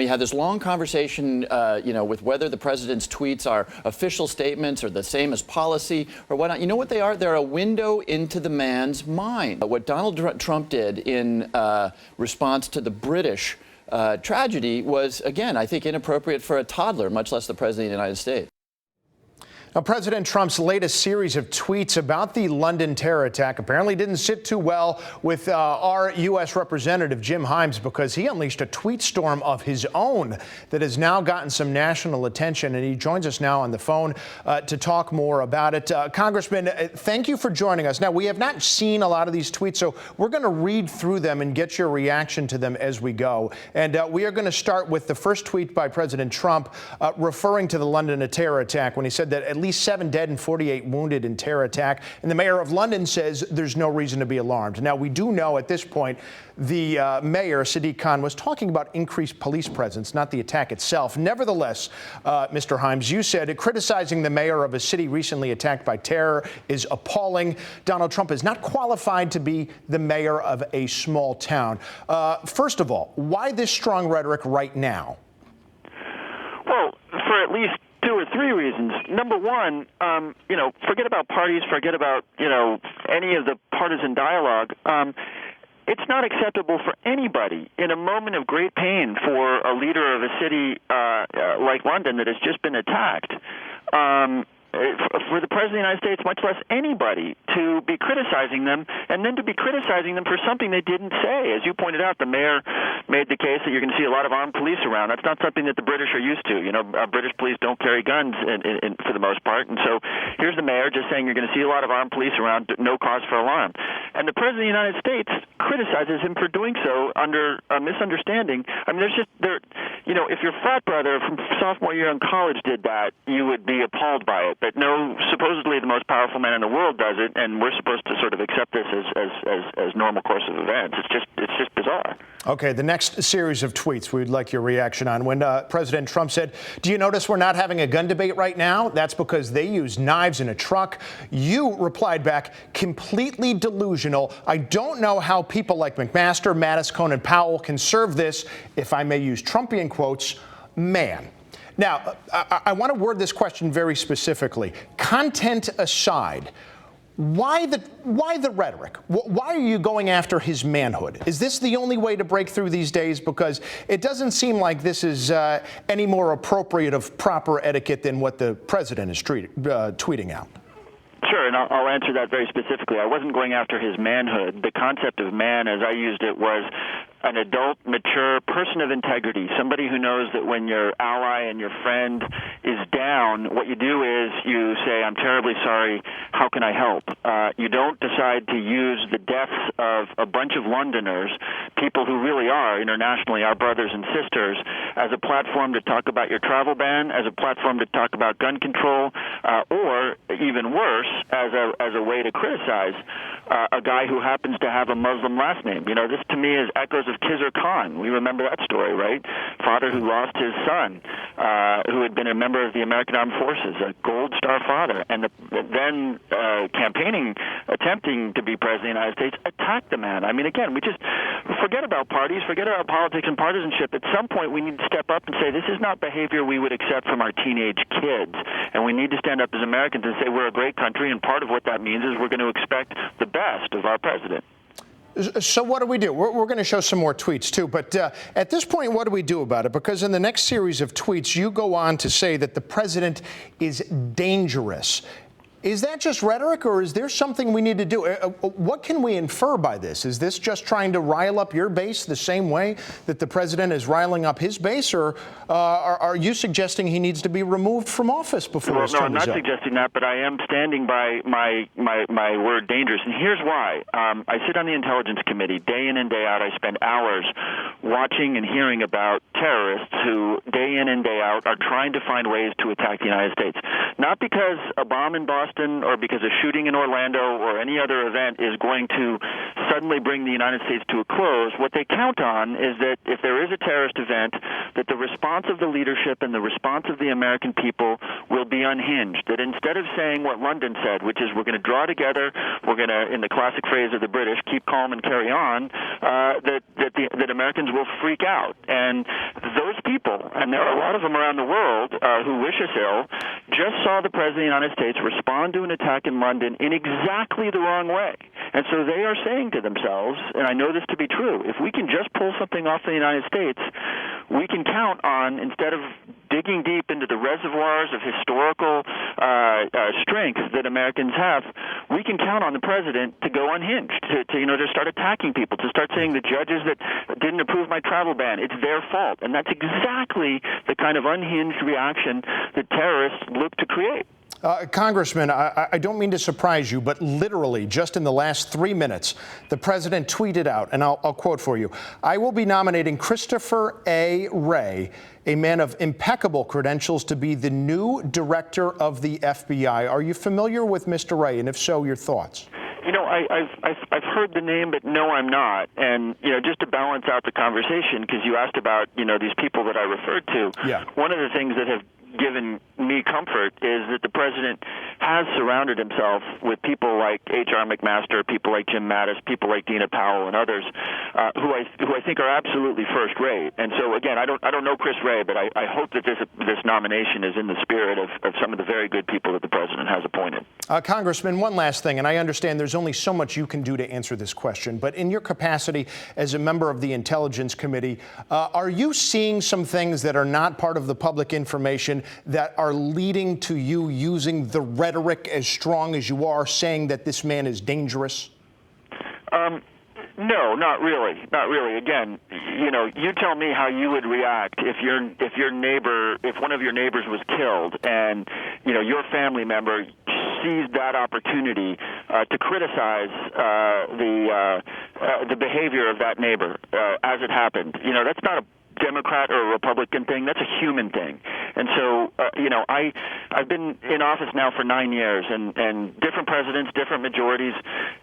You had this long conversation, with whether the president's tweets are official statements or the same as policy or whatnot. You know what they are? They're a window into the man's mind. What Donald Trump did in response to the British tragedy was, again, I think inappropriate for a toddler, much less the president of the United States. Now, President Trump's latest series of tweets about the London terror attack apparently didn't sit too well with our U.S. Representative Jim Himes, because he unleashed a tweet storm of his own that has now gotten some national attention. And he joins us now on the phone to talk more about it. Congressman, thank you for joining us. Now, we have not seen a lot of these tweets, so we're going to read through them and get your reaction to them as we go. And we are going to start with the first tweet by President Trump referring to the London terror attack, when he said that at least 7 dead and 48 wounded in terror attack. And the mayor of London says there's no reason to be alarmed. Now, we do know at this point the mayor, Sadiq Khan, was talking about increased police presence, not the attack itself. Nevertheless, Mr. Himes, you said criticizing the mayor of a city recently attacked by terror is appalling. Donald Trump is not qualified to be the mayor of a small town. First of all, why this strong rhetoric right now? Well, for at least 2 or 3 reasons. Number one, forget about parties, forget about, any of the partisan dialogue. It's not acceptable for anybody in a moment of great pain for a leader of a city like London that has just been attacked. For the President of the United States, much less anybody, to be criticizing them, and then to be criticizing them for something they didn't say. As you pointed out, the mayor made the case that you're going to see a lot of armed police around. That's not something that the British are used to. British police don't carry guns for the most part. And so here's the mayor just saying you're going to see a lot of armed police around, no cause for alarm. And the President of the United States criticizes him for doing so under a misunderstanding. I mean, if your frat brother from sophomore year in college did that, you would be appalled by it. But no, supposedly the most powerful man in the world does it, and we're supposed to sort of accept this as normal course of events. It's just bizarre. Okay, the next series of tweets we'd like your reaction on. When President Trump said, "Do you notice we're not having a gun debate right now? That's because they use knives in a truck." You replied back, "Completely delusional. I don't know how people like McMaster, Mattis, Conan Powell can serve this, if I may use Trumpian quotes, man." Now, I want to word this question very specifically. Content aside, why the rhetoric? Why are you going after his manhood? Is this the only way to break through these days? Because it doesn't seem like this is any more appropriate of proper etiquette than what the president is tweeting out. Sure, and I'll answer that very specifically. I wasn't going after his manhood. The concept of man, as I used it, was an adult, mature person of integrity, somebody who knows that when your ally and your friend is down, what you do is you say, "I'm terribly sorry, how can I help?" You don't decide to use the deaths of a bunch of Londoners, people who really are internationally our brothers and sisters, as a platform to talk about your travel ban, as a platform to talk about gun control, or even worse, as a way to criticize a guy who happens to have a Muslim last name. This to me is echoes of Khizr Khan. We remember that story, right? Father who lost his son, who had been a member of the American Armed Forces, a Gold Star father, and then attempting to be president of the United States, attacked the man. I mean, again, we just forget about parties, forget about politics and partisanship. At some point, we need to step up and say, this is not behavior we would accept from our teenage kids. And we need to stand up as Americans and say we're a great country, and part of what that means is we're going to expect the best of our president. So what do we do? We're going to show some more tweets, too. But at this point, what do we do about it? Because in the next series of tweets, you go on to say that the president is dangerous. Is that just rhetoric, or is there something we need to do? What can we infer by this? Is this just trying to rile up your base the same way that the president is riling up his base, or are you suggesting he needs to be removed from office before his term is up? No, I'm not suggesting that, but I am standing by my word dangerous, and here's why. I sit on the Intelligence Committee day in and day out. I spend hours watching and hearing about terrorists who day in and day out are trying to find ways to attack the United States. Not because a bomb in Boston or because a shooting in Orlando or any other event is going to suddenly bring the United States to a close. What they count on is that if there is a terrorist event, that the response of the leadership and the response of the American people will be unhinged. That instead of saying what London said, which is we're going to draw together, we're going to, in the classic phrase of the British, keep calm and carry on, that Americans will freak out. And those people, and there are a lot of them around the world who wish us ill, just saw the President of the United States respond to an attack in London in exactly the wrong way. And so they are saying to themselves, and I know this to be true, if we can just pull something off in the United States, we can count on, instead of digging deep into the reservoirs of historical strength that Americans have, we can count on the president to go unhinged, to start attacking people, to start saying the judges that didn't approve my travel ban, it's their fault. And that's exactly the kind of unhinged reaction that terrorists look to create. Congressman, I don't mean to surprise you, but literally just in the last 3 minutes, the president tweeted out, and I'll quote for you, "I will be nominating Christopher A. Wray, a man of impeccable credentials, to be the new director of the FBI." Are you familiar with Mr. Wray? And if so, your thoughts? I've heard the name, but no, I'm not. And just to balance out the conversation, because you asked about these people that I referred to. Yeah. One of the things that have given me comfort is that the president has surrounded himself with people like H.R. McMaster, people like Jim Mattis, people like Dina Powell, and others who I think are absolutely first rate. And so again, I don't know Chris Wray, but I hope that this nomination is in the spirit of some of the very good people that the president has appointed. Congressman, one last thing, and I understand there's only so much you can do to answer this question, but in your capacity as a member of the Intelligence Committee, are you seeing some things that are not part of the public information that are leading to you using the rhetoric as strong as you are, saying that this man is dangerous? No, not really. Not really. Again, you tell me how you would react if one of your neighbors was killed, and your family member seized that opportunity to criticize the behavior of that neighbor as it happened. That's not a Democrat or a Republican thing. That's a human thing. And so, I've been in office now for 9 years, and different presidents, different majorities.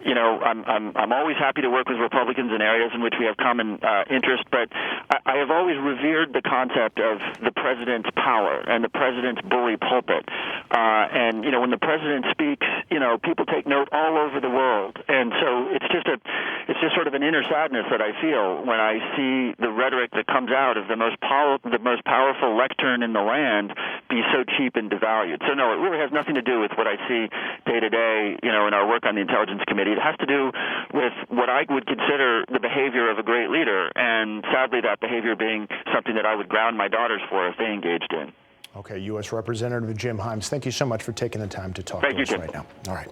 I'm always happy to work with Republicans in areas in which we have common interest, but I have always revered the concept of the president's power and the president's bully pulpit. And when the president speaks, people take note all over the world. And so it's just sort of an inner sadness that I feel when I see the rhetoric that comes out of the most powerful lectern in the land be so cheap and devalued. So no, it really has nothing to do with what I see day to day, in our work on the Intelligence Committee. It has to do with what I would consider the behavior of a great leader, and sadly that behavior being something that I would ground my daughters for if they engaged in. Okay, U.S. Representative Jim Himes, thank you so much for taking the time to talk to us right now. All right.